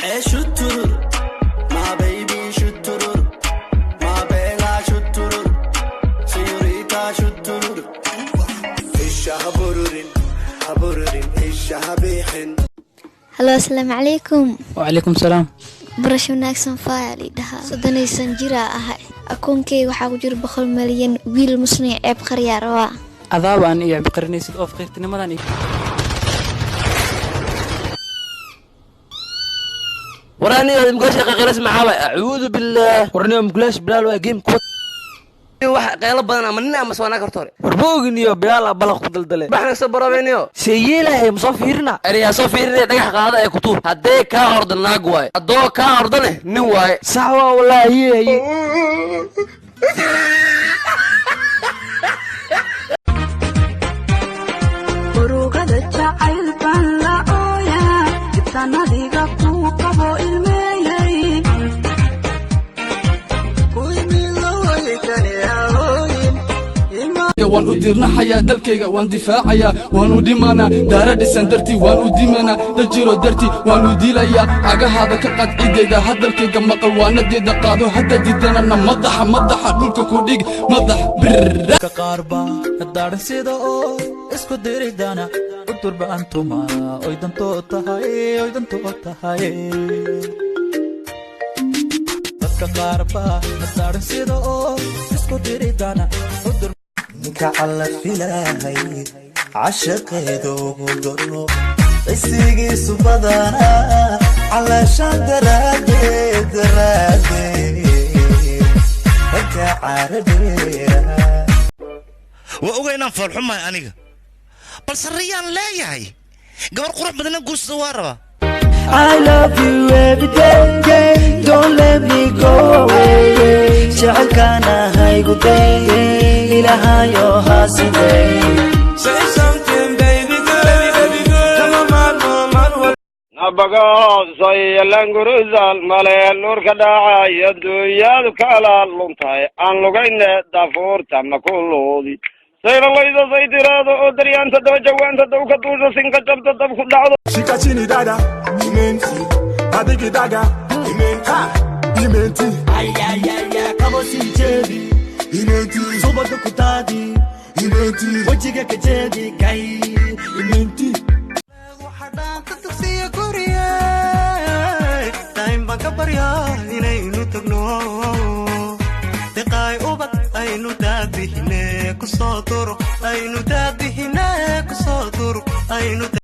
شطور my baby شطور my bella شطور سيوريتا شطور إيشها برورين حبورين إيشها بيحن. هلو السلام عليكم. وعليكم السلام. برش wanaagsan faali dhaha sodanaysan jira ahay akoonkay waxa ku jira 100 milyan wiil musliin ceeb qaryaar waa adaaban iyo ceeb qarnaysid oo faqirtinimadan وراني مقاش قيلس معاوي اعوذ بالله وراني مقلاش بلال waa game ku wax qeylo badan ama nin ama soo nagartore warboogniyo bilaal balaq ku daldale baxna sabarabeyniyo sheeyelahay musafiirna ariya soo fiirina dhagax qaada ay ku tuur haday ka ordan naag waay adoo ka ordane nin waay sax waa wallahi urugada jacayl baan la ooya tanadiga ku qabo ilmeeyay waan u dirnaxayaa dalkayga waan difaacayaa waan u dhimanaa daara dhisan dartii waan u dimanaa dajiro dartii waan u dilayaa cagahaada ka qaad ciidayda hadalkayga maqal waanadeeda qaado hadda didanana madaxa dhulka ku dhig madax birka qaarba daaran sida oo isku diridana udurba antuma oy danto tahay dadka qaarba daaran sida oo isku diridana udur كعلى فيلاهي عشقيد وقدرنو عسيقي سبضانا على شندرادي وكا عاربي وأوغينا فرحما أنيقا بل سريان لا يهي قبر قروح بدنا نقول سواربا I love you every day, don't let me go away. شعلكنا هاي قدي إلها يوها سيدي. Say something baby girl, come on. نبغى صي لانغروزال مال نور كداعي يدو يادو كلا لونتاي أن لقينا دافور تم كلودي. سير الله إذا سيدرادو أدريان تدو جوان تدو كتوجو سينك جبت تدو كداعو. شيكاتيني دادا إمنتي هاديكي دادا إمنتي Ay كابو سيجيبي إمنتي صوبتو كتادي إمنتي وجهك كجيبي كاي إمنتي waxaan ka tagsiya guriga time baan ka baryaa inaynu tagno deqay ubad aynu daadihine ku soo duro aynu